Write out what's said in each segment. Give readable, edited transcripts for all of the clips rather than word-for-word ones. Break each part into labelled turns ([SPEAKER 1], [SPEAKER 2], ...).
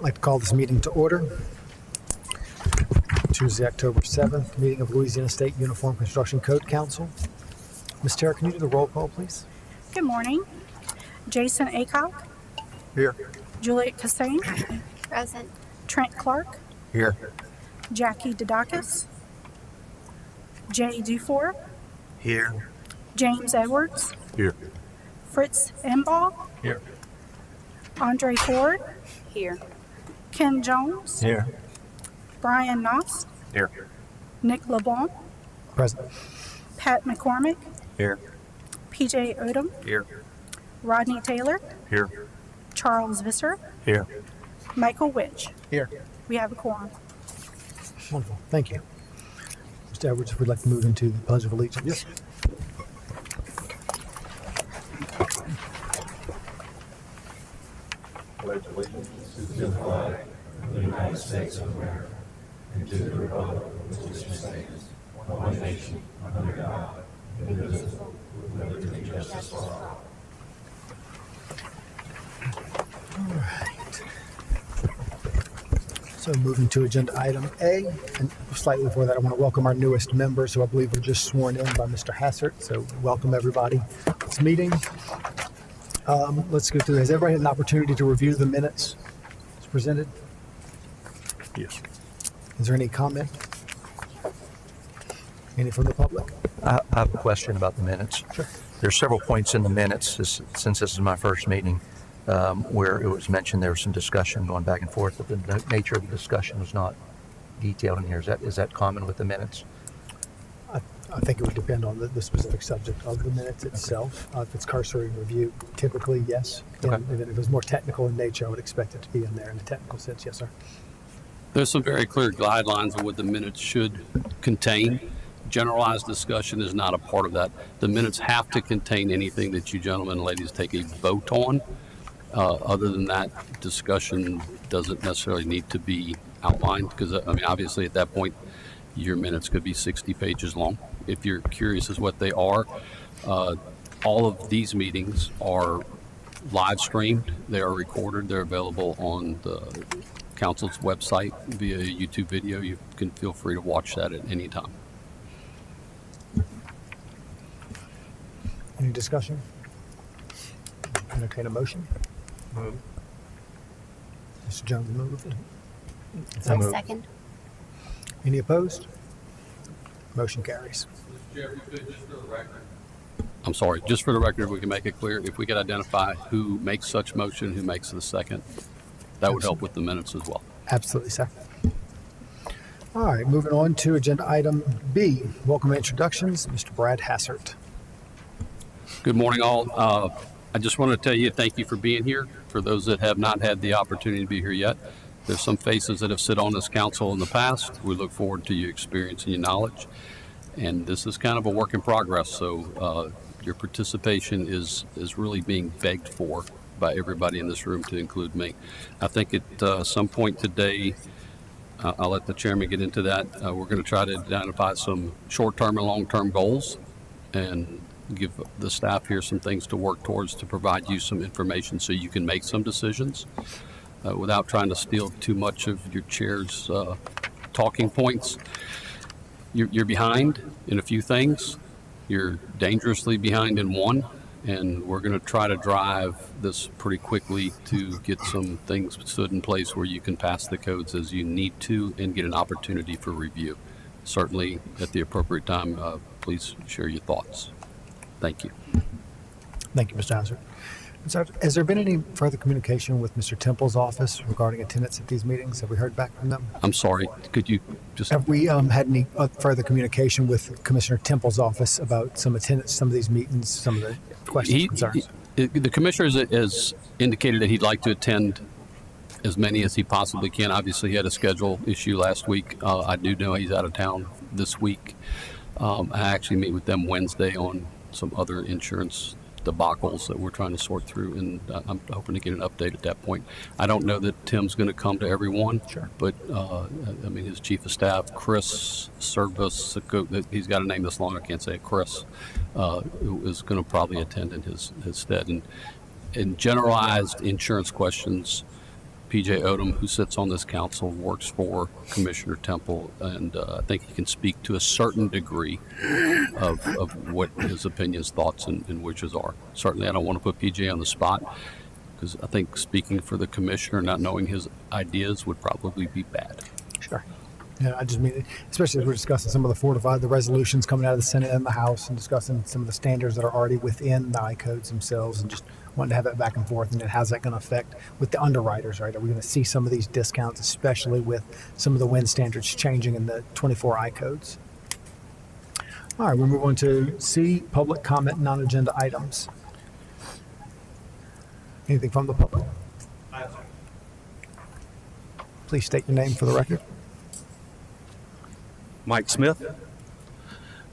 [SPEAKER 1] I'd like to call this meeting to order. Tuesday, October 7th, meeting of Louisiana State Uniform Construction Code Council. Ms. Tara, can you do the roll call, please?
[SPEAKER 2] Good morning. Jason Acock,
[SPEAKER 1] Here.
[SPEAKER 2] Juliet Cassain,
[SPEAKER 3] Present.
[SPEAKER 2] Trent Clark,
[SPEAKER 1] Here.
[SPEAKER 2] Jackie Dudakis, Jay Dufour,
[SPEAKER 1] Here.
[SPEAKER 2] James Edwards,
[SPEAKER 1] Here.
[SPEAKER 2] Fritz Embaugh,
[SPEAKER 1] Here.
[SPEAKER 2] Andre Ford,
[SPEAKER 3] Here.
[SPEAKER 2] Ken Jones,
[SPEAKER 1] Here.
[SPEAKER 2] Brian Noss,
[SPEAKER 1] Here.
[SPEAKER 2] Nick LeBlanc,
[SPEAKER 1] Present.
[SPEAKER 2] Pat McCormick,
[SPEAKER 1] Here.
[SPEAKER 2] PJ Odom,
[SPEAKER 1] Here.
[SPEAKER 2] Rodney Taylor,
[SPEAKER 1] Here.
[SPEAKER 2] Charles Visser,
[SPEAKER 1] Here.
[SPEAKER 2] Michael Witch.
[SPEAKER 1] Here.
[SPEAKER 2] We have a quorum.
[SPEAKER 1] Wonderful. Thank you. Mr. Edwards, if we'd like to move into the Pledge of Allegiance. Yes.
[SPEAKER 4] Pledge allegiance to the flag of the United States of America and to the republic for which it stands, one nation, under God, indivisible, with liberty and justice for all.
[SPEAKER 1] All right. So moving to agenda item A, and slightly before that, I want to welcome our newest members who I believe were just sworn in by Mr. Hassert. So welcome everybody to this meeting. Let's go through. Has everybody had an opportunity to review the minutes as presented?
[SPEAKER 4] Yes.
[SPEAKER 1] Is there any comment? Any from the public?
[SPEAKER 5] I have a question about the minutes.
[SPEAKER 1] Sure.
[SPEAKER 5] There's several points in the minutes, since this is my first meeting, where it was mentioned there was some discussion going back and forth, but the nature of the discussion was not detailed in here. Is that common with the minutes?
[SPEAKER 1] I think it would depend on the specific subject of the minutes itself. If it's cursory review, typically, yes.
[SPEAKER 5] Okay.
[SPEAKER 1] And if it was more technical in nature, I would expect it to be in there in a technical sense. Yes, sir.
[SPEAKER 6] There's some very clear guidelines on what the minutes should contain. Generalized discussion is not a part of that. The minutes have to contain anything that you gentlemen and ladies take a vote on. Other than that, discussion doesn't necessarily need to be outlined because, I mean, obviously at that point, your minutes could be 60 pages long. If you're curious as what they are, all of these meetings are live streamed. They are recorded. They're available on the council's website via YouTube video. You can feel free to watch that at any time.
[SPEAKER 1] Any discussion? Entertain a motion.
[SPEAKER 5] Move.
[SPEAKER 1] Mr. Jones moved.
[SPEAKER 3] I second.
[SPEAKER 1] Any opposed? Motion carries.
[SPEAKER 6] I'm sorry, just for the record, if we can make it clear, if we could identify who makes such motion, who makes the second, that would help with the minutes as well.
[SPEAKER 1] Absolutely, sir. All right, moving on to agenda item B, welcome introductions. Mr. Brad Hassert.
[SPEAKER 6] Good morning, all. I just want to tell you thank you for being here. For those that have not had the opportunity to be here yet, there's some faces that have sit on this council in the past. We look forward to you experiencing your knowledge. And this is kind of a work in progress, so your participation is really being begged for by everybody in this room, to include me. I think at some point today, I'll let the chairman get into that. We're going to try to identify some short-term and long-term goals and give the staff here some things to work towards to provide you some information so you can make some decisions without trying to steal too much of your chair's talking points. You're behind in a few things. You're dangerously behind in one, and we're going to try to drive this pretty quickly to get some things stood in place where you can pass the codes as you need to and get an opportunity for review. Certainly, at the appropriate time, please share your thoughts. Thank you.
[SPEAKER 1] Thank you, Mr. Hassert. So, has there been any further communication with Mr. Temple's office regarding attendance at these meetings? Have we heard back from them?
[SPEAKER 6] I'm sorry, could you just...
[SPEAKER 1] Have we had any further communication with Commissioner Temple's office about some attendance, some of these meetings, some of the questions, concerns?
[SPEAKER 6] The commissioner has indicated that he'd like to attend as many as he possibly can. Obviously, he had a schedule issue last week. I do know he's out of town this week. I actually meet with them Wednesday on some other insurance debacles that we're trying to sort through, and I'm hoping to get an update at that point. I don't know that Tim's going to come to everyone,
[SPEAKER 1] Sure.
[SPEAKER 6] But I mean, his chief of staff, Chris Service, he's got a name this long, I can't say it, Chris, is going to probably attend in his stead. And in generalized insurance questions, PJ Odom, who sits on this council, works for Commissioner Temple, and I think he can speak to a certain degree of what his opinions, thoughts, and wishes are. Certainly, I don't want to put PJ on the spot, because I think speaking for the commissioner, not knowing his ideas would probably be bad.
[SPEAKER 1] Sure. Yeah, I just mean, especially as we're discussing some of the resolutions coming out of the Senate and the House, and discussing some of the standards that are already within the I-codes themselves, and just wanting to have that back and forth. And then how's that going to affect with the underwriters, right? Are we going to see some of these discounts, especially with some of the wind standards changing in the 24 I-codes? All right, we'll move on to C, public comment, non-agenda items. Anything from the public? Please state your name for the record.
[SPEAKER 7] Mike Smith.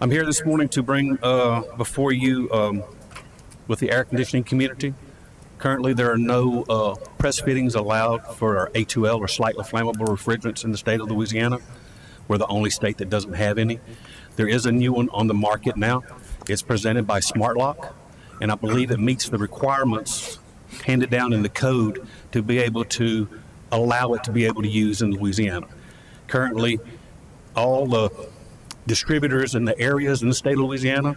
[SPEAKER 7] I'm here this morning to bring before you with the air conditioning community. Currently, there are no press fittings allowed for our A2L or slightly flammable refrigerants in the state of Louisiana. We're the only state that doesn't have any. There is a new one on the market now. It's presented by Smart Lock, and I believe it meets the requirements handed down in the code to be able to allow it to be able to use in Louisiana. Currently, all the distributors in the areas in the state of Louisiana,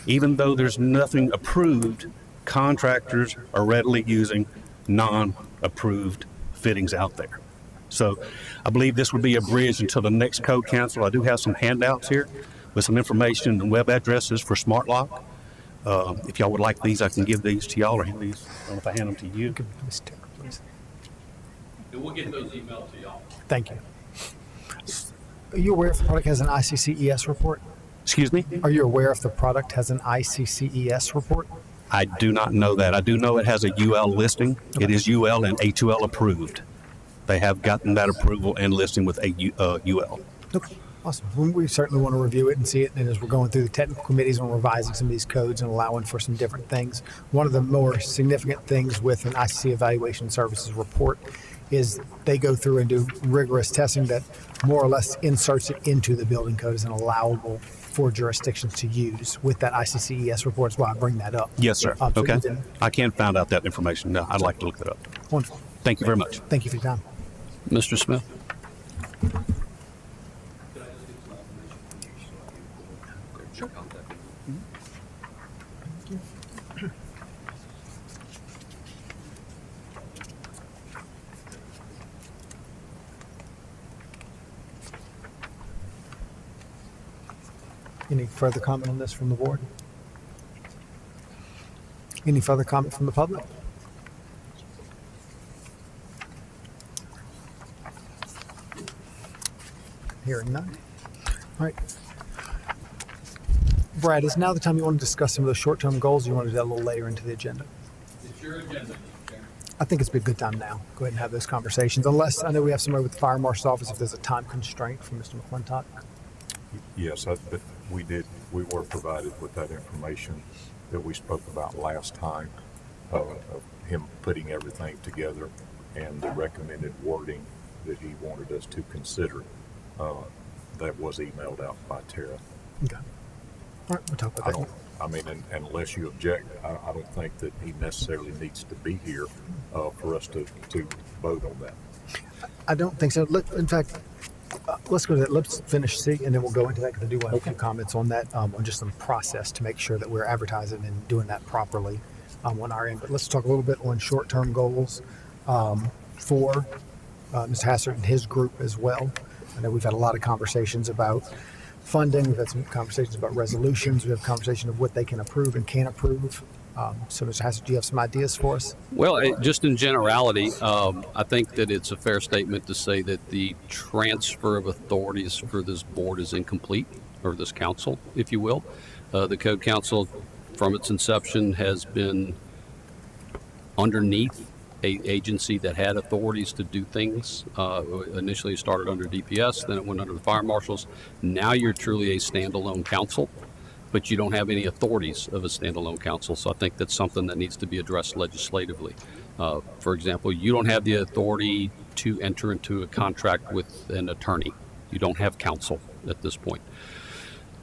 [SPEAKER 7] even though there's nothing approved, contractors are readily using non-approved fittings out there. So I believe this would be a bridge until the next code council. I do have some handouts here with some information and web addresses for Smart Lock. If y'all would like these, I can give these to y'all, or hand these. I don't know if I hand them to you.
[SPEAKER 1] Give Ms. Taylor, please.
[SPEAKER 6] And we'll get those emailed to y'all.
[SPEAKER 1] Thank you. Are you aware if the product has an ICCES report?
[SPEAKER 7] Excuse me?
[SPEAKER 1] Are you aware if the product has an ICCES report?
[SPEAKER 7] I do not know that. I do know it has a UL listing. It is UL and A2L approved. They have gotten that approval and listing with a UL.
[SPEAKER 1] Okay, awesome. We certainly want to review it and see it. And as we're going through the technical committees and revising some of these codes and allowing for some different things, one of the more significant things with an ICC Evaluation Services report is they go through and do rigorous testing that more or less inserts it into the building code as an allowable for jurisdictions to use with that ICCES report. That's why I bring that up.
[SPEAKER 7] Yes, sir.
[SPEAKER 1] So
[SPEAKER 7] Okay.
[SPEAKER 1] within-
[SPEAKER 7] I can't find out that information. No, I'd like to look that up.
[SPEAKER 1] Wonderful.
[SPEAKER 7] Thank you very much.
[SPEAKER 1] Thank you for your time.
[SPEAKER 6] Mr. Smith?
[SPEAKER 1] Any further comment on this from the board? Any further comment from the public? Hearing none. All right. Brad, is now the time you want to discuss some of those short-term goals, or you want to do that a little later into the agenda?
[SPEAKER 6] It's your agenda, Chairman.
[SPEAKER 1] I think it's a good time now. Go ahead and have those conversations, unless I know we have somebody with the fire marshal's office if there's a time constraint from Mr. McClintock.
[SPEAKER 8] Yes, but we were provided with that information that we spoke about last time, of him putting everything together and the recommended wording that he wanted us to consider. That was emailed out by Tara.
[SPEAKER 1] Okay. All right, we'll talk about that.
[SPEAKER 8] Unless you object, I don't think that he necessarily needs to be here for us to vote on that.
[SPEAKER 1] I don't think so. In fact, let's go to that. Let's finish C, and then we'll go into that, because I do want a few comments on that, on just some process to make sure that we're advertising and doing that properly on our end. But let's talk a little bit on short-term goals for Mr. Hassert and his group as well. I know we've had a lot of conversations about funding. We've had some conversations about resolutions. We have a conversation of what they can approve and can't approve. So, Mr. Hassert, do you have some ideas for us?
[SPEAKER 6] Well, just in generality, I think that it's a fair statement to say that the transfer of authorities for this board is incomplete, or this council, if you will. The Code Council, from its inception, has been underneath an agency that had authorities to do things. Initially, it started under DPS, then it went under the fire marshals. Now you're truly a standalone council, but you don't have any authorities of a standalone council. So I think that's something that needs to be addressed legislatively. For example, you don't have the authority to enter into a contract with an attorney. You don't have counsel at this point.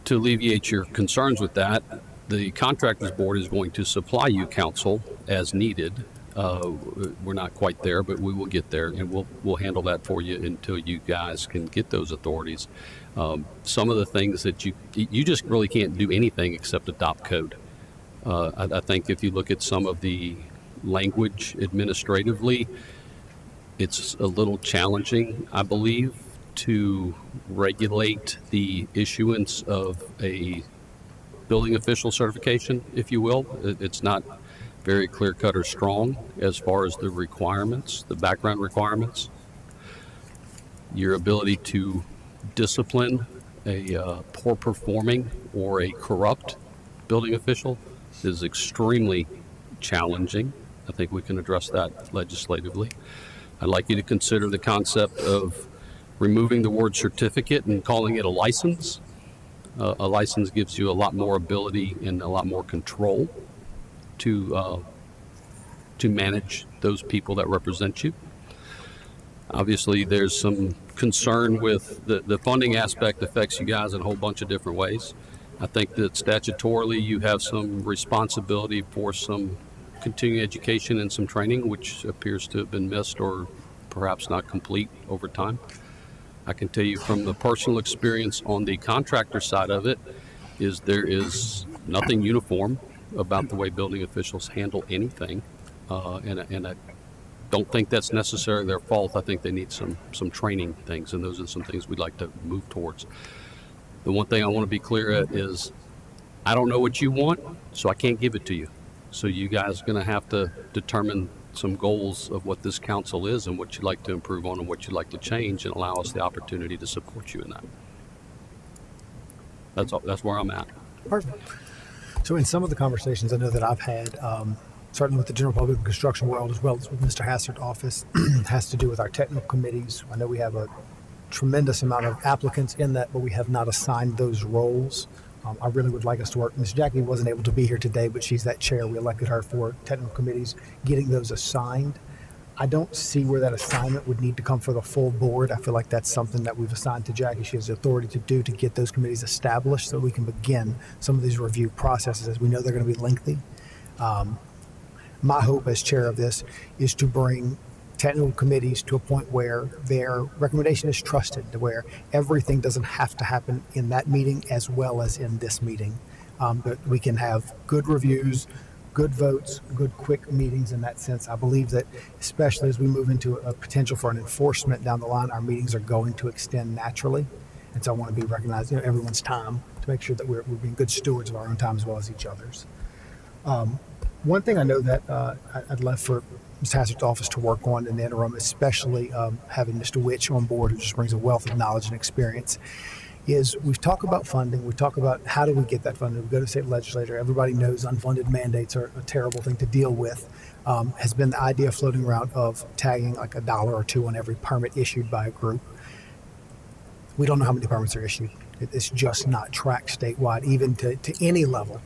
[SPEAKER 6] To alleviate your concerns with that, the contractors board is going to supply you counsel as needed We're not quite there, but we will get there, and we'll handle that for you until you guys can get those authorities. Some of the things that you just really can't do anything except adopt code. I think if you look at some of the language administratively, it's a little challenging, I believe, to regulate the issuance of a building official certification, if you will. It's not very clear cut or strong as far as the requirements, the background requirements. Your ability to discipline a poor performing or a corrupt building official is extremely challenging. I think we can address that legislatively. I'd like you to consider the concept of removing the word certificate and calling it a license. A license gives you a lot more ability and a lot more control to manage those people that represent you. Obviously, there's some concern with the funding aspect affects you guys in a whole bunch of different ways. I think that statutorily you have some responsibility for some continuing education and some training, which appears to have been missed or perhaps not complete over time. I can tell you from the personal experience on the contractor side of it is there is nothing uniform about the way building officials handle anything, and I don't think that's necessarily their fault. I think they need some training things, and those are some things we'd like to move towards. The one thing I want to be clear at is I don't know what you want, so I can't give it to you. So you guys are going to have to determine some goals of what this council is and what you'd like to improve on and what you'd like to change, and allow us the opportunity to support you in that. That's all. That's where I'm at.
[SPEAKER 1] Perfect. So in some of the conversations I know that I've had, certainly with the general public and construction world, as well as with Mr. Hassert's office, has to do with our technical committees. I know we have a tremendous amount of applicants in that, but we have not assigned those roles. I really would like us to work. Ms. Jackie wasn't able to be here today, but she's that chair. We elected her for technical committees, getting those assigned. I don't see where that assignment would need to come for the full board. I feel like that's something that we've assigned to Jackie. She has the authority to do to get those committees established so we can begin some of these review processes, as we know they're going to be lengthy. My hope as chair of this is to bring technical committees to a point where their recommendation is trusted, to where everything doesn't have to happen in that meeting as well as in this meeting. But we can have good reviews, good votes, good quick meetings in that sense. I believe that especially as we move into a potential for an enforcement down the line, our meetings are going to extend naturally. And so I want to be recognized, everyone's time, to make sure that we're being good stewards of our own time as well as each other's. One thing I know that I'd love for Ms. Hassert's office to work on in the interim, especially having Mr. Witch on board, who just brings a wealth of knowledge and experience, is we've talked about funding. We talk about how do we get that funding. We go to state legislature. Everybody knows unfunded mandates are a terrible thing to deal with. Has been the idea floating around of tagging like $1 or $2 on every permit issued by a group. We don't know how many permits are issued. It's just not tracked statewide, even to any level.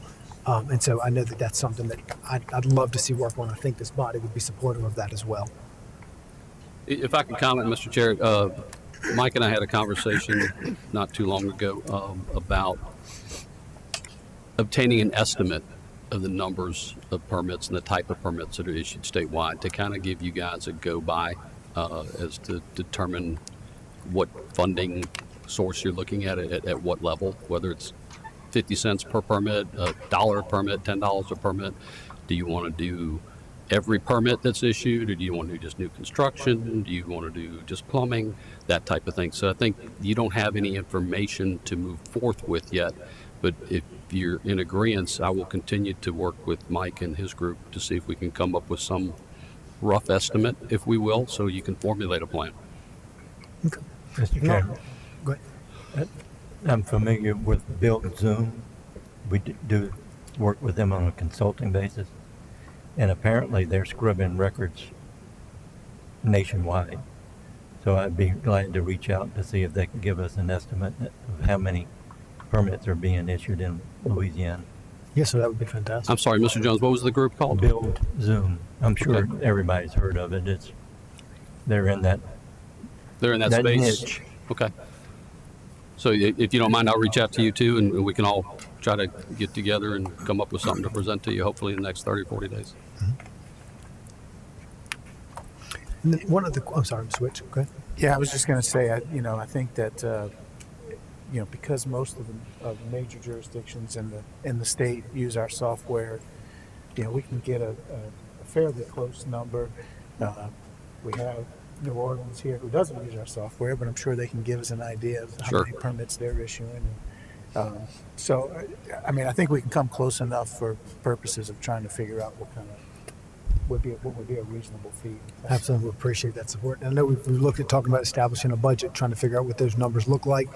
[SPEAKER 1] And so I know that that's something that I'd love to see work on. I think this body would be supportive of that as well.
[SPEAKER 6] If I could comment, Mr. Chair, Mike and I had a conversation not too long ago about obtaining an estimate of the numbers of permits and the type of permits that are issued statewide to kind of give you guys a go-by as to determine what funding source you're looking at what level, whether it's 50 cents per permit, $1 a permit, $10 a permit. Do you want to do every permit that's issued, or do you want to do just new construction? Do you want to do just plumbing? That type of thing. So I think you don't have any information to move forth with yet, but if you're in agreement, I will continue to work with Mike and his group to see if we can come up with some rough estimate, if we will, so you can formulate a plan.
[SPEAKER 1] Okay.
[SPEAKER 9] Mr. Chairman,
[SPEAKER 1] Go ahead.
[SPEAKER 9] I'm familiar with Build Zoom. We do work with them on a consulting basis, and apparently they're scrubbing records nationwide. So I'd be glad to reach out to see if they can give us an estimate of how many permits are being issued in Louisiana.
[SPEAKER 1] Yes, so that would be fantastic.
[SPEAKER 6] I'm sorry, Mr. Jones, what was the group called?
[SPEAKER 9] Build Zoom. I'm sure
[SPEAKER 6] Okay.
[SPEAKER 9] everybody's heard of it. They're in that
[SPEAKER 6] Space?
[SPEAKER 9] niche.
[SPEAKER 6] Okay. So if you don't mind, I'll reach out to you too, and we can all try to get together and come up with something to present to you, hopefully in the next 30, 40 days.
[SPEAKER 1] And then one of the, I'm sorry, switch. Go ahead.
[SPEAKER 10] Yeah, I was just going to say, I think that, because most of the major jurisdictions in the state use our software, we can get a fairly close number. We have New Orleans here who doesn't use our software, but I'm sure they can give us an idea of how
[SPEAKER 6] Sure.
[SPEAKER 10] many permits they're issuing. I think we can come close enough for purposes of trying to figure out what would be a reasonable fee.
[SPEAKER 1] Absolutely appreciate that support. And I know we've looked at talking about establishing a budget, trying to figure out what those numbers look like.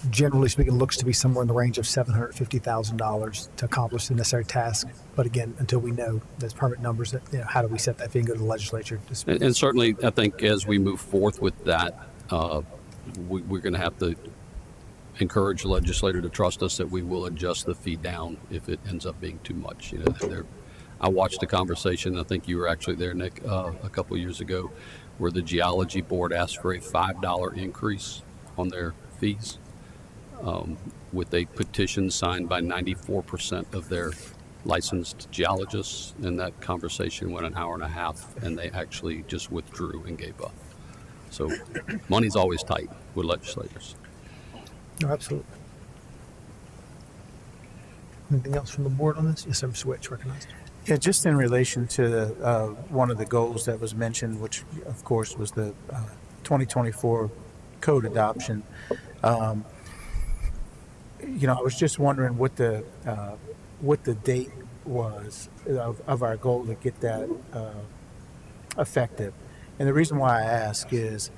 [SPEAKER 1] Generally speaking, it looks to be somewhere in the range of $750,000 to accomplish the necessary task. But again, until we know those permit numbers, how do we set that fee and go to the legislature?
[SPEAKER 6] And certainly, I think as we move forth with that, we're going to have to encourage the legislator to trust us that we will adjust the fee down if it ends up being too much. I watched a conversation, I think you were actually there, Nick, a couple of years ago, where the Geology Board asked for a $5 increase on their fees, with a petition signed by 94% of their licensed geologists. And that conversation went an hour and a half, and they actually just withdrew and gave up. So money's always tight with legislators.
[SPEAKER 1] No, absolutely. Anything else from the board on this? Yes, sir. Switch recognized.
[SPEAKER 10] Yeah, just in relation to one of the goals that was mentioned, which of course was the 2024 code adoption. I was just wondering what the date was of our goal to get that effective. And the reason why I ask is,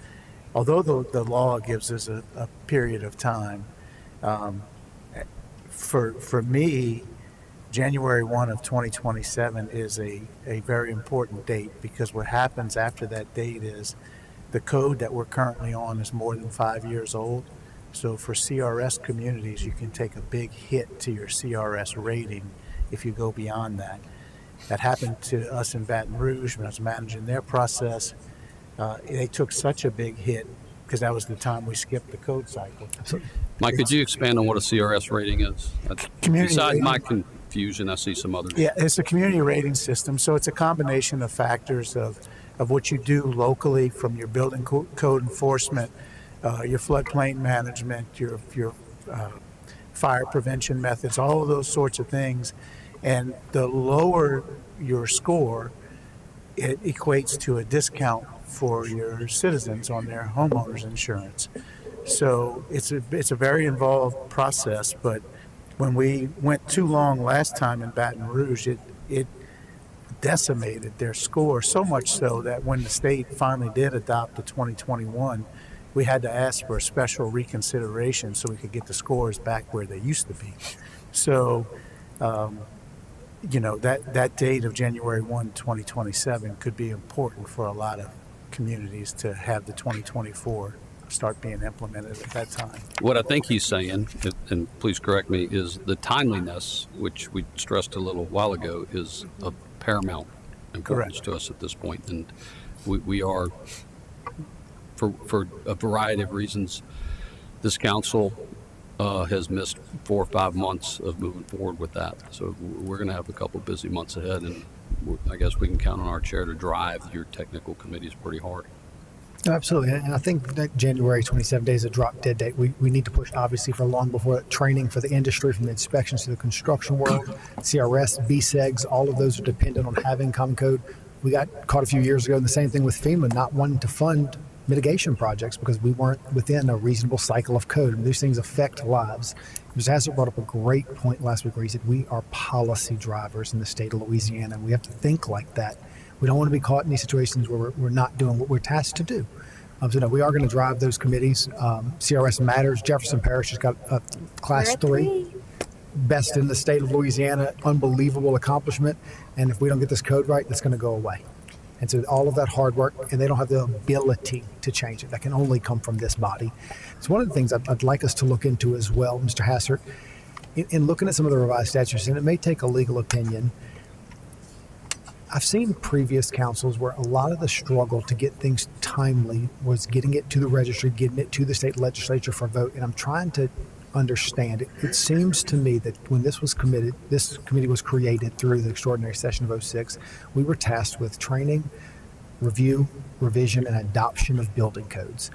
[SPEAKER 10] although the law gives us a period of time, for me, January 1 of 2027 is a very important date, because what happens after that date is the code that we're currently on is more than 5 years old. So for CRS communities, you can take a big hit to your CRS rating if you go beyond that. That happened to us in Baton Rouge when I was managing their process. They took such a big hit because that was the time we skipped the code cycle.
[SPEAKER 6] Mike, could you expand on what a CRS rating is?
[SPEAKER 10] Community
[SPEAKER 6] Besides
[SPEAKER 10] rating.
[SPEAKER 6] my confusion, I see some others.
[SPEAKER 10] Yeah, it's a community rating system. So it's a combination of factors of what you do locally, from your building code enforcement, your floodplain management, your fire prevention methods, all of those sorts of things. And the lower your score, it equates to a discount for your citizens on their homeowners insurance. So it's a very involved process, but when we went too long last time in Baton Rouge, it decimated their score, so much so that when the state finally did adopt the 2021, we had to ask for a special reconsideration so we could get the scores back where they used to be. So, that date of January 1, 2027 could be important for a lot of communities to have the 2024 start being implemented at that time.
[SPEAKER 6] What I think he's saying, and please correct me, is the timeliness, which we stressed a little while ago, is of paramount importance to us at this point. And we are, for a variety of reasons, this council has missed 4 or 5 months of moving forward with that. So we're going to have a couple busy months ahead, and I guess we can count on our chair to drive your technical committees pretty hard.
[SPEAKER 1] No, absolutely. And I think that January 27 days is a drop dead date. We need to push, obviously, for long before that. Training for the industry, from the inspections to the construction world, CRS, BSEGs, all of those are dependent on having Common Code. We got caught a few years ago in the same thing with FEMA, not wanting to fund mitigation projects because we weren't within a reasonable cycle of code. And these things affect lives. Mr. Hassett brought up a great point last week where he said we are policy drivers in the state of Louisiana, and we have to think like that. We don't want to be caught in these situations where we're not doing what we're tasked to do. We are going to drive those committees. CRS matters. Jefferson Parish has got a class 3, best in the state of Louisiana, unbelievable accomplishment. And if we don't get this code right, it's going to go away. And so all of that hard work, and they don't have the ability to change it. That can only come from this body. It's one of the things I'd like us to look into as well, Mr. Hassert, in looking at some of the revised statutes, and it may take a legal opinion. I've seen previous councils where a lot of the struggle to get things timely was getting it to the registry, getting it to the state legislature for a vote. And I'm trying to understand it. It seems to me that when this committee was created through the extraordinary session of 06, we were tasked with training review, revision, and adoption of building codes.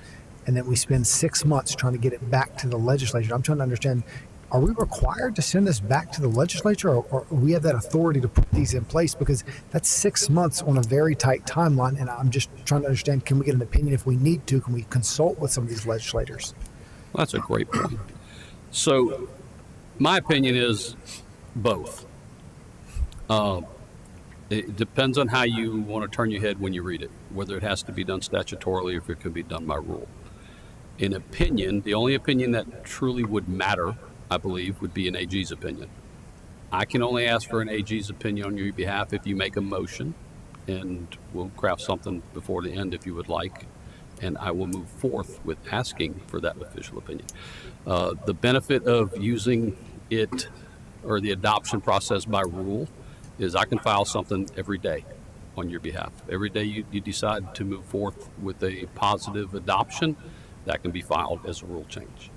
[SPEAKER 1] And then we spend 6 months trying to get it back to the legislature. I'm trying to understand, are we required to send this back to the legislature, or we have that authority to put these in place? Because that's 6 months on a very tight timeline, and I'm just trying to understand, can we get an opinion if we need to? Can we consult with some of these legislators?
[SPEAKER 6] Well, that's a great point. So my opinion is both. It depends on how you want to turn your head when you read it, whether it has to be done statutorily or if it can be done by rule. In opinion, the only opinion that truly would matter, I believe, would be an AG's opinion. I can only ask for an AG's opinion on your behalf if you make a motion, and we'll craft something before the end if you would like, and I will move forth with asking for that official opinion. The benefit of using it or the adoption process by rule is I can file something every day on your behalf. Every day you decide to move forth with a positive adoption, that can be filed as a rule change.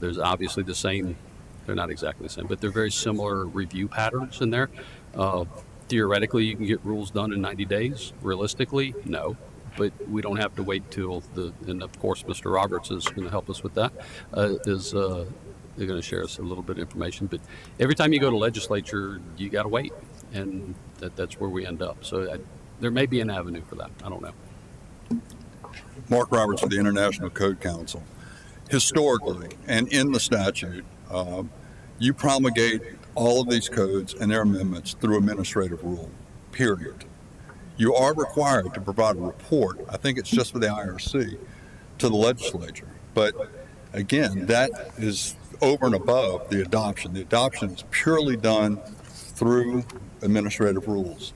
[SPEAKER 6] There's obviously the same, they're not exactly the same, but they're very similar review patterns in there. Theoretically, you can get rules done in 90 days. Realistically, no. But we don't have to wait till and of course, Mr. Roberts is going to help us with that, they're going to share us a little bit of information. But every time you go to legislature, you got to wait. And that's where we end up. So there may be an avenue for that. I don't know.
[SPEAKER 11] Mark Roberts of the International Code Council. Historically, and in the statute, you promulgate all of these codes and their amendments through administrative rule, period. You are required to provide a report, I think it's just for the IRC, to the legislature. But again, that is over and above the adoption. The adoption is purely done through administrative rules.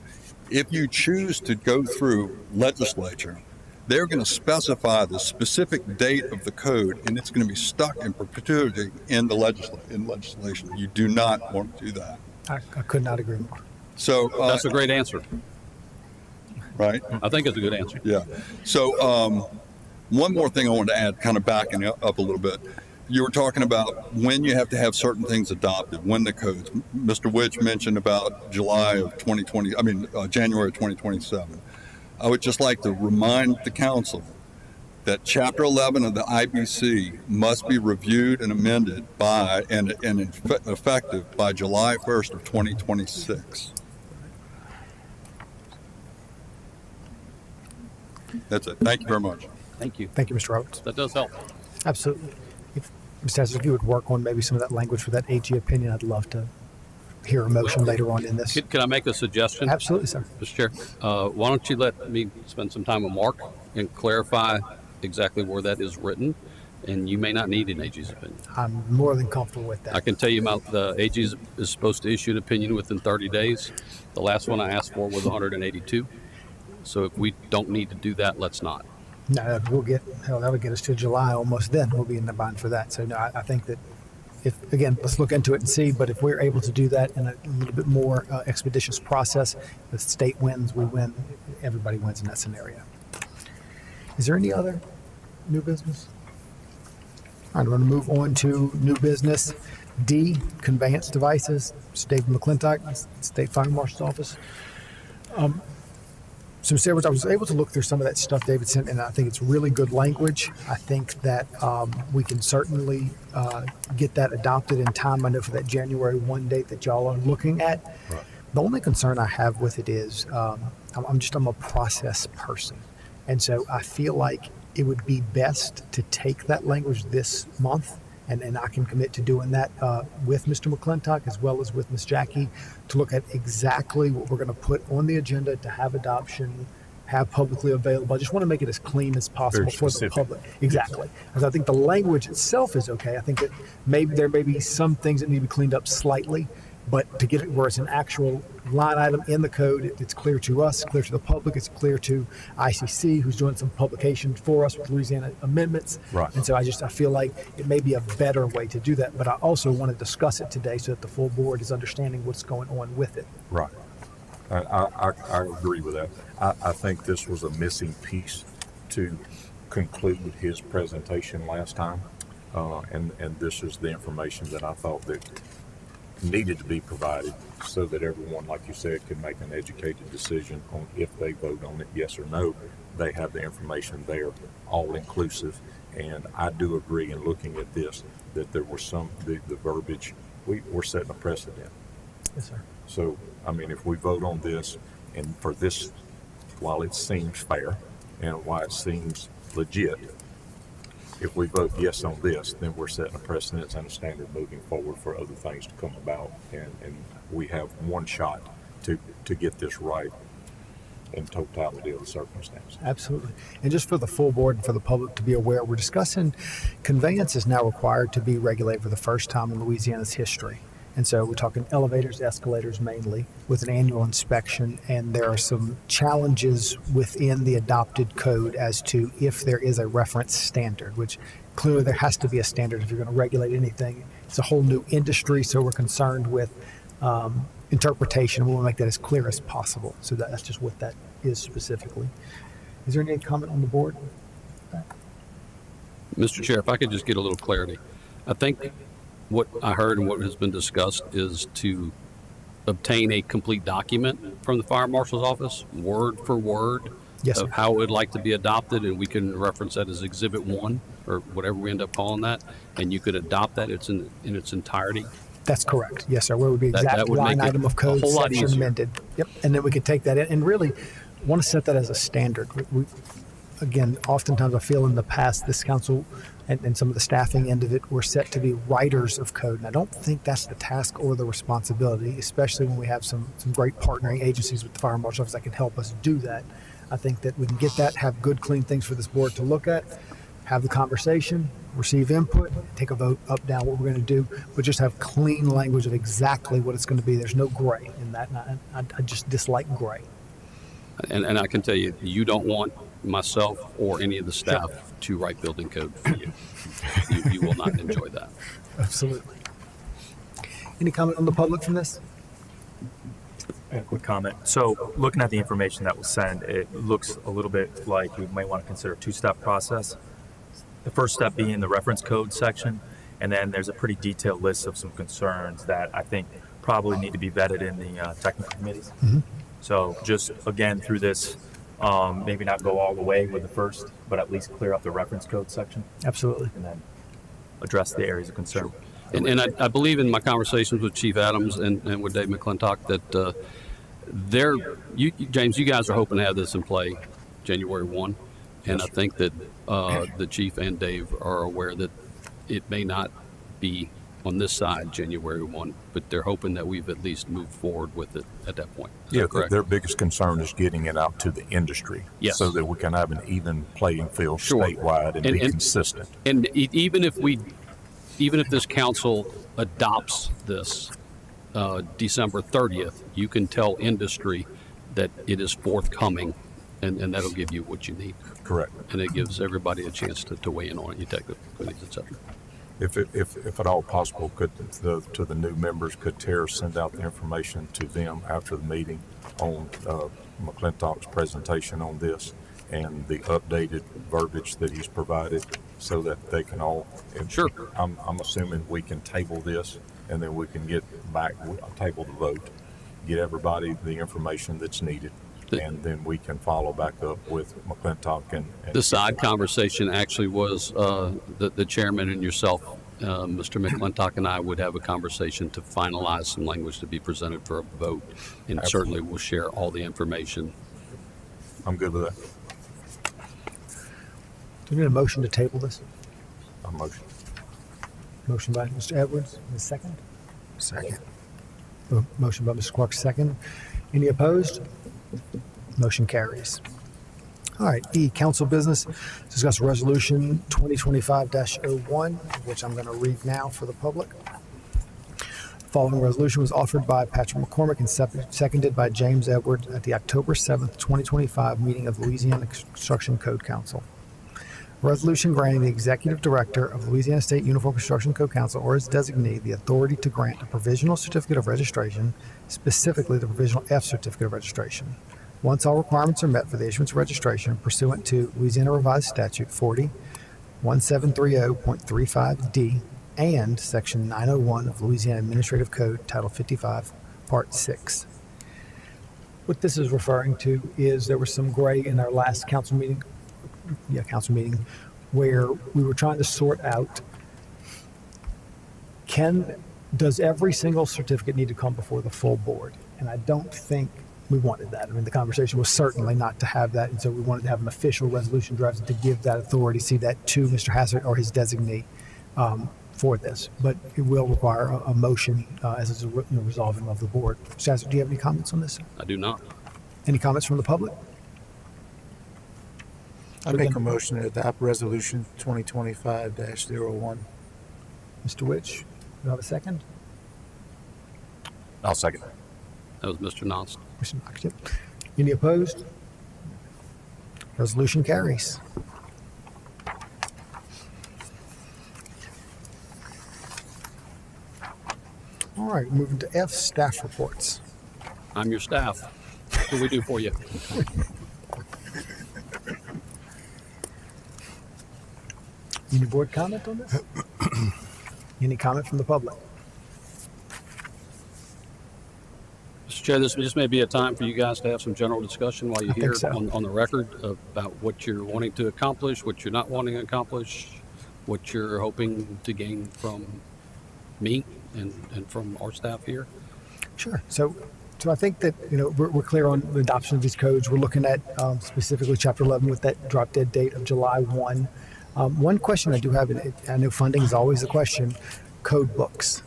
[SPEAKER 11] If you choose to go through legislature, they're going to specify the specific date of the code, and it's going to be stuck in perpetuity in the legislation. You do not want to do that.
[SPEAKER 1] I could not agree more.
[SPEAKER 11] So
[SPEAKER 6] That's a great answer.
[SPEAKER 11] Right?
[SPEAKER 6] I think it's a good answer.
[SPEAKER 11] Yeah. So one more thing I wanted to add, kind of backing up a little bit. You were talking about when you have to have certain things adopted, when the codes. Mr. Witch mentioned about January of 2027. I would just like to remind the council that Chapter 11 of the IBC must be reviewed and amended by and effective by July 1st of 2026. That's it. Thank you very much.
[SPEAKER 6] Thank you.
[SPEAKER 1] Thank you, Mr. Roberts.
[SPEAKER 6] That does help.
[SPEAKER 1] Absolutely. Mr. Hassett, if you would work on maybe some of that language for that AG opinion, I'd love to hear a motion later on in this.
[SPEAKER 6] Can I make a suggestion?
[SPEAKER 1] Absolutely, sir.
[SPEAKER 6] Mr. Chair, why don't you let me spend some time with Mark and clarify exactly where that is written, and you may not need an AG's opinion.
[SPEAKER 1] I'm more than comfortable with that.
[SPEAKER 6] I can tell you the AG is supposed to issue an opinion within 30 days. The last one I asked for was 182. So if we don't need to do that, let's not.
[SPEAKER 1] No, that'll get us to July almost then. We'll be in the bind for that. So no, I think that again, let's look into it and see, but if we're able to do that in a little bit more expeditious process, the state wins, we win, everybody wins in that scenario. Is there any other new business? All right, I'm going to move on to new business. D, conveyance devices. Mr. David McClintock, State Fire Marshal's Office. So, Sarah, I was able to look through some of that stuff David sent, and I think it's really good language. I think that we can certainly get that adopted in time. I know for that January 1 date that y'all are looking at. Right. The only concern I have with it is I'm a process person. And so I feel like it would be best to take that language this month, and I can commit to doing that with Mr. McClintock as well as with Ms. Jackie to look at exactly what we're going to put on the agenda to have adoption, have publicly available. I just want to make it as clean as possible for the public. Exactly. Because I think the language itself is okay. I think that maybe there may be some things that need to be cleaned up slightly, but to get it where it's an actual line item in the code, it's clear to us, clear to the public, it's clear to ICC, who's doing some publication for us with Louisiana amendments. Right. And so I feel like it may be a better way to do that, but I also want to discuss it today so that the full board is understanding what's going on with it.
[SPEAKER 8] Right. I agree with that. I think this was a missing piece to conclude his presentation last time, and this is the information that I thought that needed to be provided so that everyone, like you said, can make an educated decision on if they vote on it, yes or no. They have the information there, all inclusive. And I do agree in looking at this that there were the verbiage, we're setting a precedent.
[SPEAKER 1] Yes, sir.
[SPEAKER 8] So, I mean, if we vote on this, and for this, while it seems fair and why it seems legit, if we vote yes on this, then we're setting a precedence and a standard moving forward for other things to come about. And we have one shot to get this right in totality of the circumstances.
[SPEAKER 1] Absolutely. And just for the full board and for the public to be aware, we're discussing conveyance is now required to be regulated for the first time in Louisiana's history. And so we're talking elevators, escalators mainly, with an annual inspection. And there are some challenges within the adopted code as to if there is a reference standard, which clearly there has to be a standard if you're going to regulate anything. It's a whole new industry, so we're concerned with interpretation. We want to make that as clear as possible. So that's just what that is specifically. Is there any comment on the board?
[SPEAKER 6] Mr. Chair, if I could just get a little clarity. I think what I heard and what has been discussed is to obtain a complete document from the fire marshal's office, word for word,
[SPEAKER 1] Yes,
[SPEAKER 6] of
[SPEAKER 1] sir.
[SPEAKER 6] how it would like to be adopted, and we can reference that as Exhibit 1 or whatever we end up calling that, and you could adopt that in its entirety.
[SPEAKER 1] That's correct. Yes, sir. Where would be
[SPEAKER 6] That
[SPEAKER 1] exact
[SPEAKER 6] would
[SPEAKER 1] line
[SPEAKER 6] make it
[SPEAKER 1] item of code,
[SPEAKER 6] a whole lot
[SPEAKER 1] section
[SPEAKER 6] easier.
[SPEAKER 1] amended. Yep. And then we could take that in and really want to set that as a standard. Again, oftentimes I feel in the past this council and some of the staffing end of it were set to be writers of code. And I don't think that's the task or the responsibility, especially when we have some great partnering agencies with the fire marshal office that can help us do that. I think that we can get that, have good, clean things for this board to look at, have the conversation, receive input, take a vote up, down, what we're going to do, but just have clean language of exactly what it's going to be. There's no gray in that. And I just dislike gray.
[SPEAKER 6] And I can tell you, you don't want myself or any of the staff to write building code for you. You will not enjoy that.
[SPEAKER 1] Absolutely. Any comment on the public from this?
[SPEAKER 12] A quick comment. So looking at the information that was sent, it looks a little bit like we might want to consider a two-step process. The first step being the reference code section, and then there's a pretty detailed list of some concerns that I think probably need to be vetted in the technical committees.
[SPEAKER 1] Mm-hmm.
[SPEAKER 12] So just again through this, maybe not go all the way with the first, but at least clear up the reference code section
[SPEAKER 1] Absolutely.
[SPEAKER 12] and then address the areas of concern.
[SPEAKER 6] And I believe in my conversations with Chief Adams and with Dave McClintock that James, you guys are hoping to have this in play January 1. And I think that the Chief and Dave are aware that it may not be on this side January 1, but they're hoping that we've at least moved forward with it at that point. Is that correct?
[SPEAKER 8] Their biggest concern is getting it out to the industry,
[SPEAKER 6] Yes.
[SPEAKER 8] so that we can have an even playing field
[SPEAKER 6] Sure.
[SPEAKER 8] statewide and be consistent.
[SPEAKER 6] And even if this council adopts this December 30th, you can tell industry that it is forthcoming, and that'll give you what you need.
[SPEAKER 8] Correct.
[SPEAKER 6] And it gives everybody a chance to weigh in on it, you take the committees, et cetera.
[SPEAKER 8] If at all possible, to the new members, could Tara send out the information to them after the meeting on McClintock's presentation on this and the updated verbiage that he's provided, so that they can all.
[SPEAKER 6] Sure.
[SPEAKER 8] I'm assuming we can table this and then we can get back, table the vote, get everybody the information that's needed, and then we can follow back up with McClintock and
[SPEAKER 6] The side conversation actually was the chairman and yourself, Mr. McClintock, and I would have a conversation to finalize some language to be presented for a vote, and certainly we'll share all the information.
[SPEAKER 8] I'm good with that.
[SPEAKER 1] Do we need a motion to table this?
[SPEAKER 8] A motion.
[SPEAKER 1] Motion by Mr. Edwards. A second?
[SPEAKER 8] Second.
[SPEAKER 1] Motion by Mr. Clark, second. Any opposed? Motion carries. All right, E, council business. Discuss resolution 2025-01, which I'm going to read now for the public. Following resolution was offered by Patrick McCormick and seconded by James Edwards at the October 7th, 2025 meeting of Louisiana Construction Code Council. Resolution granting the Executive Director of Louisiana State Uniform Construction Code Council or its designee the authority to grant a provisional certificate of registration, specifically the provisional F certificate of registration, once all requirements are met for the issuance of registration pursuant to Louisiana Revised Statute 40-1730.35D and Section 901 of Louisiana Administrative Code, Title 55, Part 6. What this is referring to is there was some gray in our last council meeting, where we were trying to sort out, does every single certificate need to come before the full board? And I don't think we wanted that. I mean, the conversation was certainly not to have that, and so we wanted to have an official resolution drafted to give that authority, see that to Mr. Hassert or his designee for this. But it will require a motion as it's a resolving of the board. Mr. Hassert, do you have any comments on this?
[SPEAKER 6] I do not.
[SPEAKER 1] Any comments from the public?
[SPEAKER 10] I make a motion to adopt resolution 2025-01.
[SPEAKER 1] Mr. Witch, do you have a second?
[SPEAKER 8] I'll second.
[SPEAKER 6] That was Mr. Nonst.
[SPEAKER 1] Mr. Knox, yep. Any opposed? Resolution carries. All right, moving to F, staff reports.
[SPEAKER 6] I'm your staff. What do we do for you?
[SPEAKER 1] Any board comment on this? Any comment from the public?
[SPEAKER 6] Mr. Chair, this may be a time for you guys to have some general discussion while you're here
[SPEAKER 1] so.
[SPEAKER 6] on the record about what you're wanting to accomplish, what you're not wanting to accomplish, what you're hoping to gain from me and from our staff here.
[SPEAKER 1] Sure. So I think that, we're clear on the adoption of these codes. We're looking at specifically Chapter 11 with that drop dead date of July 1. One question I do have, and I know funding is always a question, code books.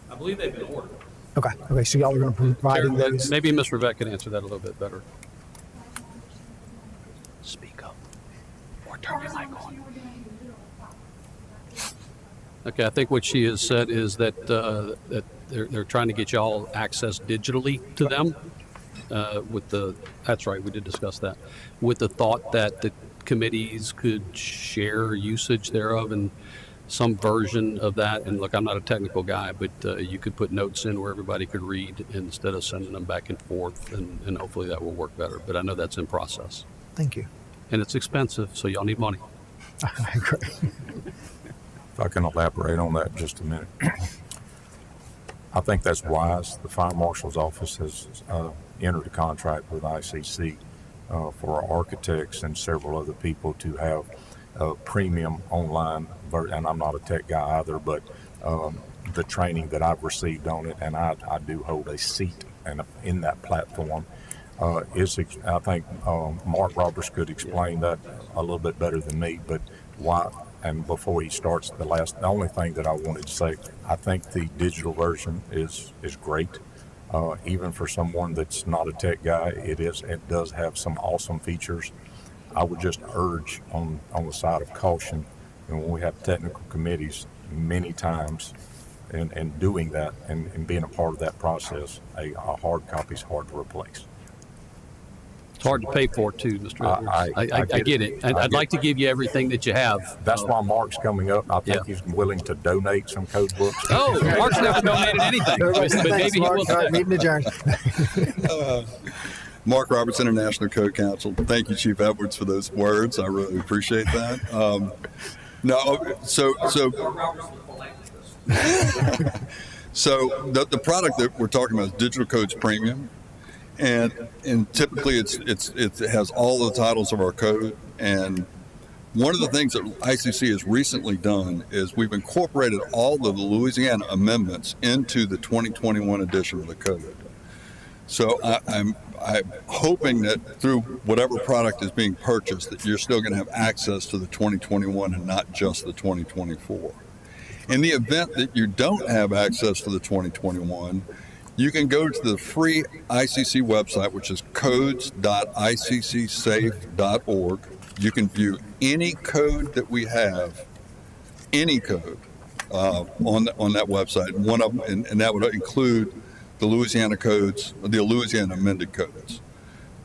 [SPEAKER 6] I believe they've been ordered.
[SPEAKER 1] Okay, so y'all are going to provide those.
[SPEAKER 6] Maybe Ms. Rivette can answer that a little bit better.
[SPEAKER 5] Speak up.
[SPEAKER 6] Or turn your mic on. Okay, I think what she has said is that that they're trying to get y'all access digitally to them. That's right, we did discuss that. With the thought that the committees could share usage thereof and some version of that. And look, I'm not a technical guy, but you could put notes in where everybody could read instead of sending them back and forth, and hopefully that will work better. But I know that's in process.
[SPEAKER 1] Thank you.
[SPEAKER 6] And it's expensive, so y'all need money.
[SPEAKER 1] I agree.
[SPEAKER 8] If I can elaborate on that just a minute. I think that's wise. The Fire Marshal's Office has entered a contract with ICC for our architects and several other people to have premium online, and I'm not a tech guy either, but the training that I've received on it, and I do hold a seat in that platform, I think Mark Roberts could explain that a little bit better than me, but why, and before he starts, the only thing that I wanted to say, I think the digital version is great. Even for someone that's not a tech guy, it does have some awesome features. I would just urge on the side of caution, and when we have technical committees many times, and doing that and being a part of that process, a hard copy is hard to replace.
[SPEAKER 6] It's hard to pay for too, Mr. Edwards. I get it. I'd like to give you everything that you have.
[SPEAKER 8] That's why Mark's coming up. I think he's willing to donate some code books.
[SPEAKER 6] Oh, Mark's never donated anything. But maybe he will.
[SPEAKER 1] Meeting adjourned.
[SPEAKER 11] Mark Roberts, International Code Counsel. Thank you, Chief Edwards, for those words. I really appreciate that. So the product that we're talking about is Digital Codes Premium, and typically it has all the titles of our code. And one of the things that ICC has recently done is we've incorporated all of the Louisiana amendments into the 2021 edition of the code. So I'm hoping that through whatever product is being purchased, that you're still going to have access to the 2021 and not just the 2024. In the event that you don't have access to the 2021, you can go to the free ICC website, which is codes.iccsafe.org. You can view any code that we have, any code, on that website. One of them, and that would include the Louisiana codes, the Louisiana amended codes.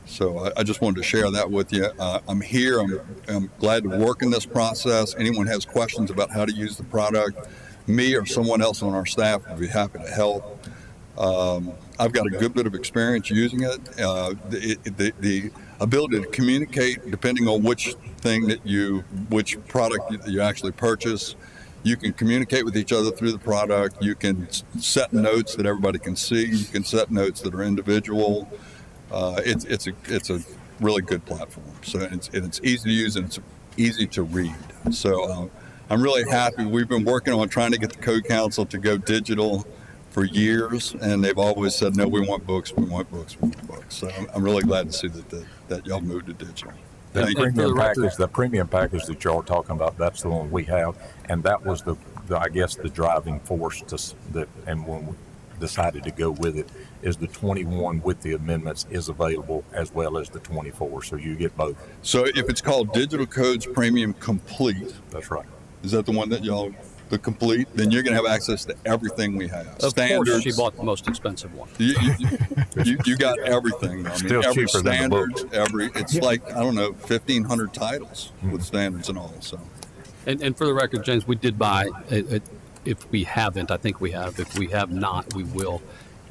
[SPEAKER 11] So I just wanted to share that with you. I'm here. I'm glad to work in this process. Anyone has questions about how to use the product, me or someone else on our staff would be happy to help. I've got a good bit of experience using it. The ability to communicate, depending on which product you actually purchase. You can communicate with each other through the product. You can set notes that everybody can see. You can set notes that are individual. It's a really good platform. So it's easy to use and it's easy to read. So I'm really happy. We've been working on trying to get the Code Council to go digital for years, and they've always said, no, we want books, we want books, we want books. So I'm really glad to see that y'all moved to digital.
[SPEAKER 8] The premium package that y'all are talking about, that's the one we have, and that was I guess the driving force and when we decided to go with it is the 21 with the amendments is available as well as the 24, so you get both.
[SPEAKER 11] So if it's called Digital Codes Premium Complete,
[SPEAKER 8] that's right.
[SPEAKER 11] Is that the one that y'all? The complete, then you're going to have access to everything we have.
[SPEAKER 6] Of
[SPEAKER 11] Standards.
[SPEAKER 6] course, she bought the most expensive one.
[SPEAKER 11] You got everything. I mean,
[SPEAKER 8] Still
[SPEAKER 11] every
[SPEAKER 8] cheaper than the
[SPEAKER 11] standards, it's like, I don't know, 1,500 titles with standards and all. So,
[SPEAKER 6] And for the record, James, we did buy, if we haven't, I think we have. If we have not, we will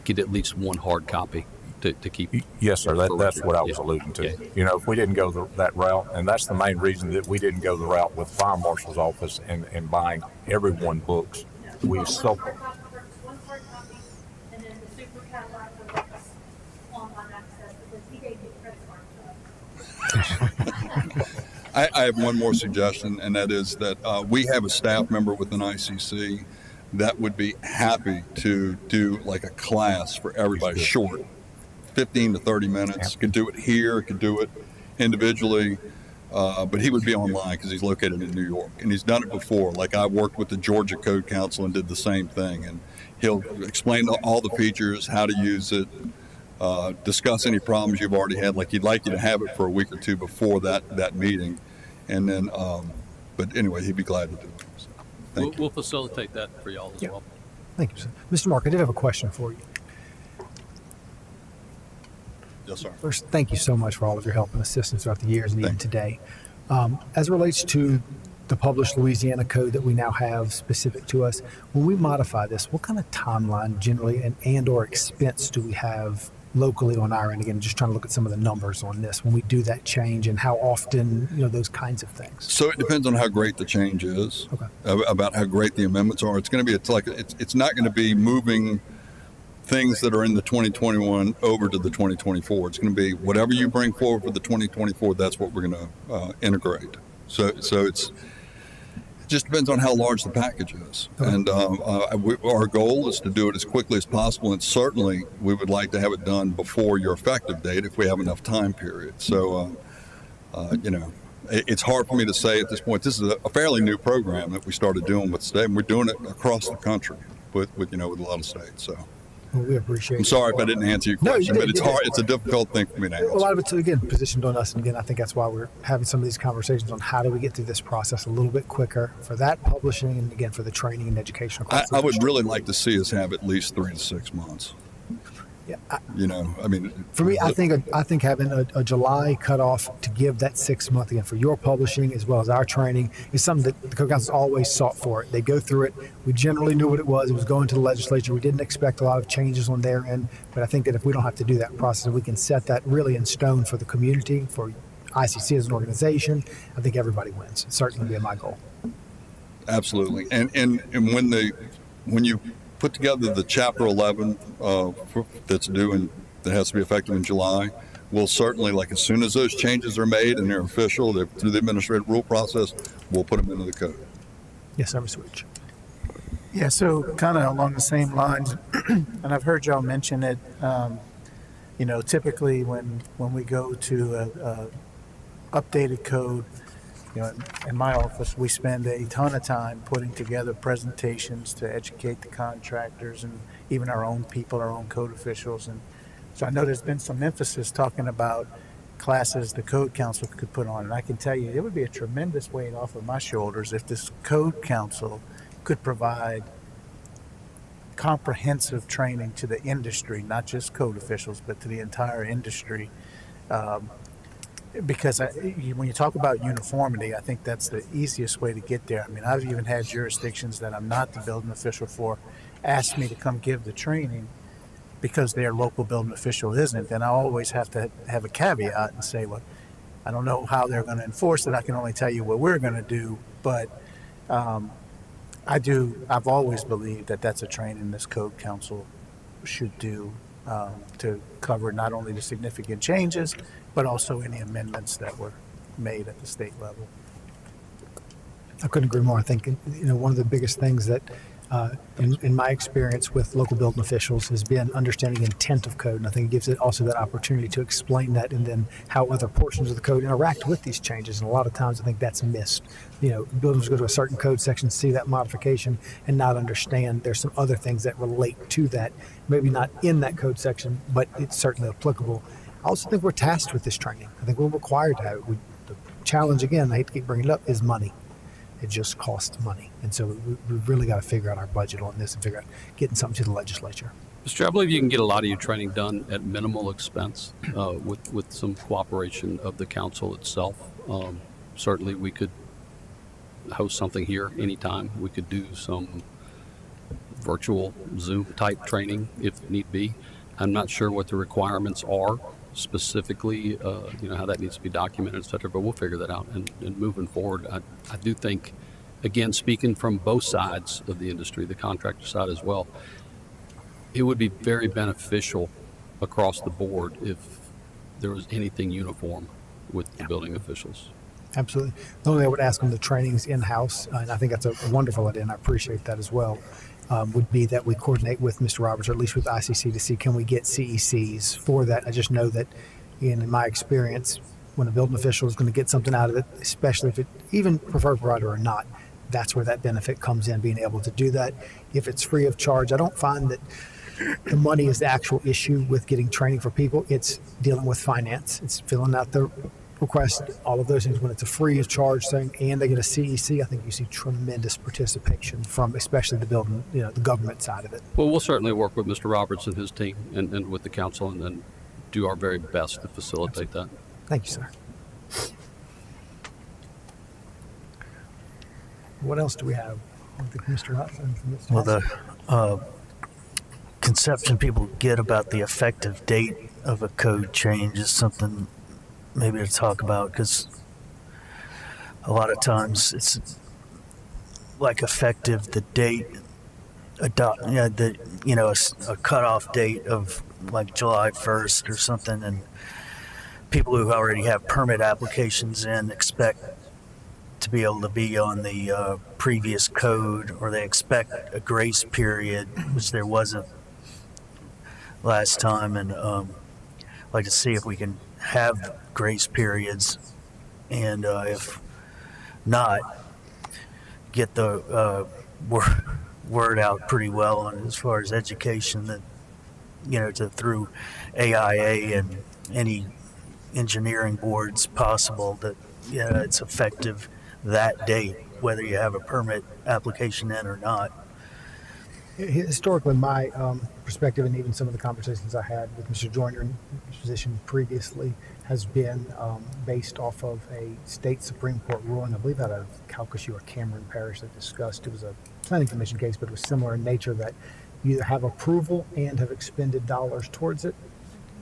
[SPEAKER 6] get at least one hard copy to keep.
[SPEAKER 8] Yes, sir. That's what I was alluding to.
[SPEAKER 6] Yeah.
[SPEAKER 8] You know, if we didn't go that route, and that's the main reason that we didn't go the route with Fire Marshal's office and buying everyone books. We sold.
[SPEAKER 13] One hard copy, and then the super catalog books online access because he gave me the credit card.
[SPEAKER 11] I have one more suggestion, and that is that we have a staff member within ICC that would be happy to do like a class for everybody, short, 15 to 30 minutes. Could do it here, could do it individually, but he would be online because he's located in New York, and he's done it before. Like I worked with the Georgia Code Council and did the same thing, and he'll explain all the features, how to use it, discuss any problems you've already had. Like he'd like you to have it for a week or two before that meeting, and then. But anyway, he'd be glad to do it. So,
[SPEAKER 6] We'll facilitate that for y'all as well.
[SPEAKER 1] Thank you, sir. Mr. Mark, I did have a question for you.
[SPEAKER 11] Yes, sir.
[SPEAKER 1] First, thank you so much for all of your help and assistance throughout the years and even today. As it relates to the published Louisiana code that we now have specific to us, when we modify this, what kind of timeline generally and or expense do we have locally on our end? Again, just trying to look at some of the numbers on this when we do that change and how often, those kinds of things.
[SPEAKER 11] So it depends on how great the change is, about how great the amendments are. It's going to be, it's not going to be moving things that are in the 2021 over to the 2024. It's going to be whatever you bring forward for the 2024, that's what we're going to integrate. So it just depends on how large the package is. And our goal is to do it as quickly as possible, and certainly we would like to have it done before your effective date if we have enough time period. So, it's hard for me to say at this point. This is a fairly new program that we started doing with state, and we're doing it across the country with a lot of states. So.
[SPEAKER 1] Well, we appreciate it.
[SPEAKER 11] I'm sorry if I didn't answer your question,
[SPEAKER 1] but
[SPEAKER 11] it's hard. It's a difficult thing for me to answer.
[SPEAKER 1] A lot of it's, again, positioned on us. And again, I think that's why we're having some of these conversations on how do we get through this process a little bit quicker for that publishing and, again, for the training and education.
[SPEAKER 11] I would really like to see us have at least 3 to 6 months.
[SPEAKER 1] Yeah,
[SPEAKER 11] for
[SPEAKER 1] me, I think having a July cutoff to give that 6 month again for your publishing as well as our training is something that the Code Council always sought for. They go through it. We generally knew what it was. It was going to the legislature. We didn't expect a lot of changes on their end, but I think that if we don't have to do that process, we can set that really in stone for the community, for ICC as an organization. I think everybody wins. It's certainly be my goal.
[SPEAKER 11] Absolutely, and when you put together the Chapter 11 that's due and that has to be effective in July, we'll certainly, as soon as those changes are made and they're official, through the administrative rule process, we'll put them into the code.
[SPEAKER 1] Yes, sir, Mr. Rich.
[SPEAKER 10] Yeah, so kind of along the same lines, and I've heard y'all mention it, typically when we go to a updated code, in my office, we spend a ton of time putting together presentations to educate the contractors and even our own people, our own code officials. And so I know there's been some emphasis talking about classes the Code Council could put on. And I can tell you, it would be a tremendous weight off of my shoulders if this Code Council could provide comprehensive training to the industry, not just code officials, but to the entire industry. Because when you talk about uniformity, I think that's the easiest way to get there. I mean, I've even had jurisdictions that I'm not the building official for ask me to come give the training because their local building official isn't. And I always have to have a caveat and say, well, I don't know how they're going to enforce it. I can only tell you what we're going to do. But I've always believed that that's a training this code council should do to cover not only the significant changes, but also any amendments that were made at the state level.
[SPEAKER 1] I couldn't agree more. I think, one of the biggest things that, in my experience with local building officials, has been understanding intent of code. And I think it gives it also that opportunity to explain that and then how other portions of the code interact with these changes. And a lot of times I think that's missed. Buildings go to a certain code section, see that modification, and not understand there's some other things that relate to that. Maybe not in that code section, but it's certainly applicable. I also think we're tasked with this training. I think we're required to have it. The challenge, again, I hate to keep bringing it up, is money. It just costs money. And so we've really got to figure out our budget on this and figure out getting something to the legislature.
[SPEAKER 6] Mr. Chair, I believe you can get a lot of your training done at minimal expense with some cooperation of the council itself. Certainly we could host something here anytime. We could do some virtual Zoom type training if need be. I'm not sure what the requirements are specifically, how that needs to be documented, et cetera, but we'll figure that out. And moving forward, I do think, again, speaking from both sides of the industry, the contractor side as well, it would be very beneficial across the board if there was anything uniform with the building officials.
[SPEAKER 1] Absolutely. The only thing I would ask on the trainings in-house, and I think that's a wonderful idea, and I appreciate that as well, would be that we coordinate with Mr. Roberts, or at least with ICC, to see can we get CECs for that. I just know that in my experience, when a building official is going to get something out of it, especially if it even preferred provider or not, that's where that benefit comes in, being able to do that. If it's free of charge, I don't find that the money is the actual issue with getting training for people. It's dealing with finance. It's filling out the request, all of those things. When it's a free of charge thing and they get a CEC, I think you see tremendous participation from especially the building, the government side of it.
[SPEAKER 6] Well, we'll certainly work with Mr. Roberts and his team and with the council and do our very best to facilitate that.
[SPEAKER 1] Thank you, sir. What else do we have? I think Mr. Hudson.
[SPEAKER 14] Well, the conception people get about the effective date of a code change is something maybe to talk about, because a lot of times it's like effective the date, a cutoff date of like July 1st or something, and people who already have permit applications in expect to be able to be on the previous code, or they expect a grace period, which there wasn't last time, and like to see if we can have grace periods, and if not, get the word out pretty well on as far as education, that through AIA and any engineering boards possible, that it's effective that date, whether you have a permit application in or not.
[SPEAKER 1] Historically, my perspective, and even some of the conversations I had with Mr. Joyner in his position previously, has been based off of a state Supreme Court ruling, I believe out of Calcasieu or Cameron Parish, that discussed, it was a planning commission case, but it was similar in nature, that you either have approval and have expended dollars towards it.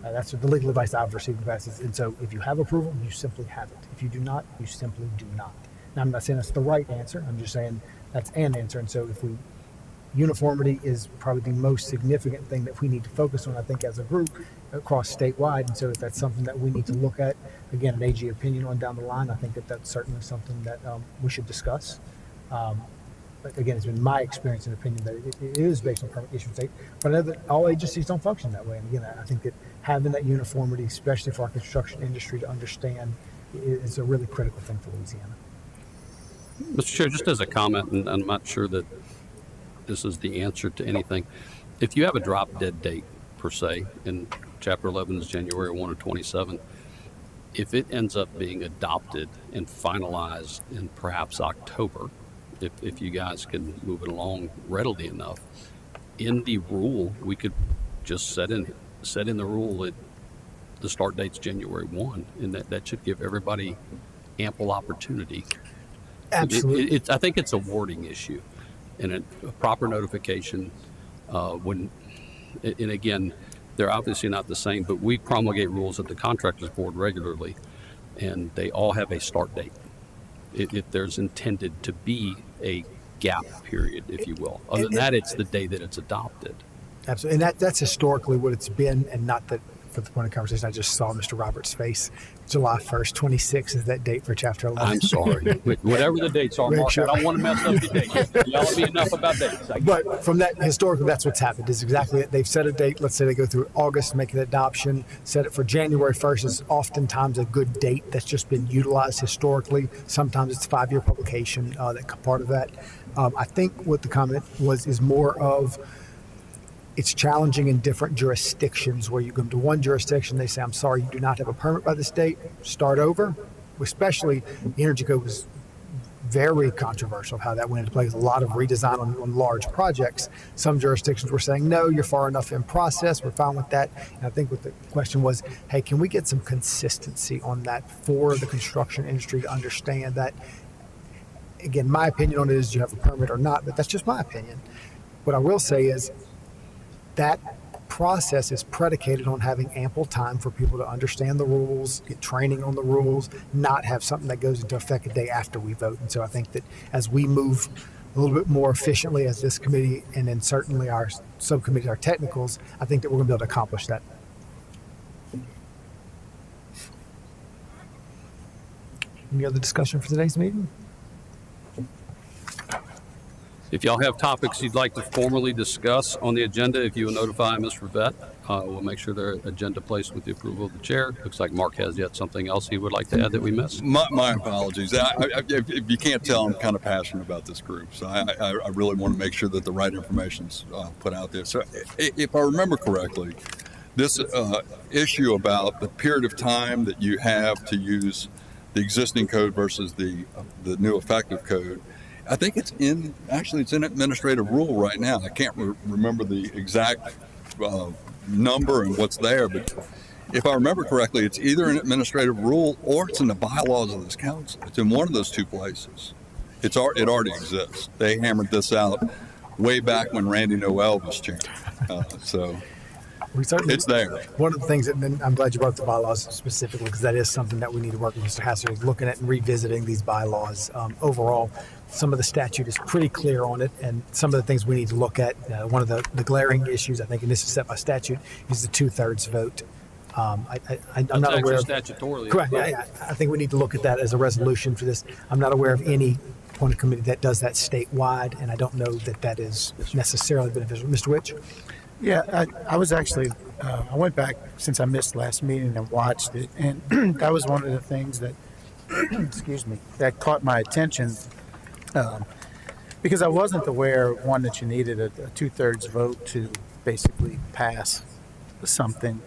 [SPEAKER 1] That's the legal advice I've received in the past. And so if you have approval, you simply have it. If you do not, you simply do not. Now, I'm not saying that's the right answer. I'm just saying that's an answer. And so uniformity is probably the most significant thing that we need to focus on, I think, as a group across statewide. And so if that's something that we need to look at, again, an AG opinion on down the line, I think that that's certainly something that we should discuss. But again, it's been my experience and opinion that it is based on permit issue state, but I know that all agencies don't function that way. And again, I think that having that uniformity, especially for our construction industry to understand, is a really critical thing for Louisiana.
[SPEAKER 6] Mr. Chair, just as a comment, and I'm not sure that this is the answer to anything. If you have a drop dead date, per se, in Chapter 11 is January 1 of 27, if it ends up being adopted and finalized in perhaps October, if you guys can move it along readily enough, in the rule, we could just set in the rule that the start date's January 1, and that should give everybody ample opportunity.
[SPEAKER 1] Absolutely.
[SPEAKER 6] I think it's a wording issue, and a proper notification and again, they're obviously not the same, but we promulgate rules at the Contractors Board regularly, and they all have a start date. If there's intended to be a gap period, if you will. Other than that, it's the day that it's adopted.
[SPEAKER 1] Absolutely. And that's historically what it's been, and not that for the point of conversation, I just saw Mr. Roberts' face. July 1st, 26 is that date for Chapter 11.
[SPEAKER 6] I'm sorry. Whatever the dates are,
[SPEAKER 1] Make
[SPEAKER 6] Mark,
[SPEAKER 1] sure.
[SPEAKER 6] I don't want to mess up your dates. Y'all let me enough about dates.
[SPEAKER 1] But from that, historically, that's what's happened. Is exactly it. They've set a date. Let's say they go through August, make an adoption, set it for January 1st is oftentimes a good date that's just been utilized historically. Sometimes it's 5-year publication that part of that. I think what the comment is more of, it's challenging in different jurisdictions where you go to one jurisdiction, they say, I'm sorry, you do not have a permit by this date, start over. Especially the Energy Code was very controversial how that went into play. There's a lot of redesign on large projects. Some jurisdictions were saying, no, you're far enough in process, we're fine with that. And I think what the question was, hey, can we get some consistency on that for the construction industry to understand that? Again, my opinion on it is you have a permit or not, but that's just my opinion. What I will say is, that process is predicated on having ample time for people to understand the rules, get training on the rules, not have something that goes into effect a day after we vote. And so I think that as we move a little bit more efficiently as this committee, and then certainly our subcommittees, our technicals, I think that we're going to be able to accomplish that. Any other discussion for today's meeting?
[SPEAKER 6] If y'all have topics you'd like to formally discuss on the agenda, if you will notify Ms. Rivette, we'll make sure they're agenda placed with the approval of the chair. Looks like Mark has yet something else he would like to add that we missed.
[SPEAKER 11] My apologies. If you can't tell, I'm kind of passionate about this group, so I really want to make sure that the right information's put out there. So if I remember correctly, this issue about the period of time that you have to use the existing code versus the new effective code, I think it's in administrative rule right now. I can't remember the exact number and what's there, but if I remember correctly, it's either an administrative rule or it's in the bylaws of this council. It's in one of those two places. It already exists. They hammered this out way back when Randy Noel was chairman. So it's there.
[SPEAKER 1] One of the things that, and I'm glad you brought up the bylaws specifically, because that is something that we need to work with Mr. Hassard, is looking at and revisiting these bylaws. Overall, some of the statute is pretty clear on it, and some of the things we need to look at. One of the glaring issues, I think, and this is set by statute, is the 2/3 vote. I'm not aware of
[SPEAKER 6] statutorily.
[SPEAKER 1] Correct. Yeah, I think we need to look at that as a resolution for this. I'm not aware of any point of committee that does that statewide, and I don't know that that is necessarily beneficial. Mr. Witch?
[SPEAKER 10] Yeah, I was actually, I went back since I missed last meeting and watched it, and that was one of the things that, excuse me, that caught my attention, because I wasn't aware, one, that you needed a 2/3 vote to basically pass something.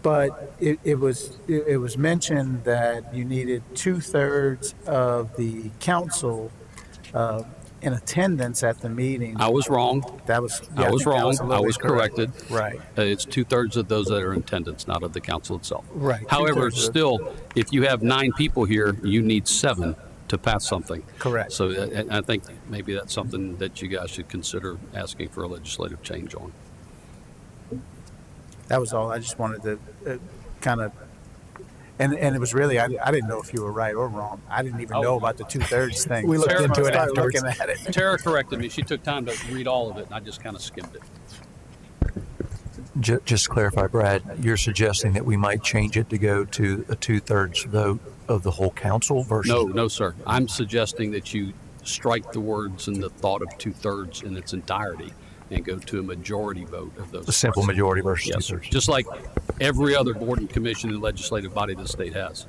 [SPEAKER 10] But it was mentioned that you needed 2/3 of the council in attendance at the meeting.
[SPEAKER 6] I was wrong.
[SPEAKER 10] I was
[SPEAKER 6] wrong. I was corrected.
[SPEAKER 10] Right.
[SPEAKER 6] It's 2/3 of those that are in attendance, not of the council itself.
[SPEAKER 10] Right.
[SPEAKER 6] However,
[SPEAKER 10] 2/3
[SPEAKER 6] still, if you have 9 people here, you need 7 to pass something.
[SPEAKER 10] Correct.
[SPEAKER 6] So I think maybe that's something that you guys should consider asking for a legislative change on.
[SPEAKER 10] That was all. I just wanted to kind of, and it was really, I didn't know if you were right or wrong. I didn't even know about the 2/3 thing.
[SPEAKER 1] We looked
[SPEAKER 10] So
[SPEAKER 1] into it
[SPEAKER 10] I started
[SPEAKER 1] afterwards.
[SPEAKER 10] looking at it.
[SPEAKER 6] Tara corrected me. She took time to read all of it, and I just kind of skimmed it.
[SPEAKER 5] Just to clarify, Brad, you're suggesting that we might change it to go to a 2/3 vote of the whole council versus?
[SPEAKER 6] No, sir. I'm suggesting that you strike the words and the thought of 2/3 in its entirety and go to a majority vote of those.
[SPEAKER 5] A simple
[SPEAKER 6] present.
[SPEAKER 5] majority versus
[SPEAKER 6] Yes, sir.
[SPEAKER 5] 2/3.
[SPEAKER 6] Just like every other board and commission and legislative body the state has.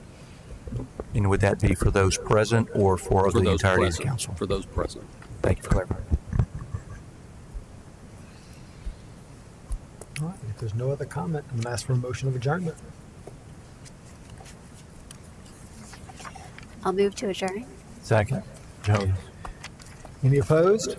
[SPEAKER 5] And would that be for those present or for the
[SPEAKER 6] those
[SPEAKER 5] entirety of the
[SPEAKER 6] present.
[SPEAKER 5] council?
[SPEAKER 6] For those present.
[SPEAKER 5] Thank you for clarifying.
[SPEAKER 1] All right, if there's no other comment, I'm going to ask for a motion of adjournment.
[SPEAKER 3] I'll move to adjourn.
[SPEAKER 9] Second. Jones.
[SPEAKER 1] Any opposed?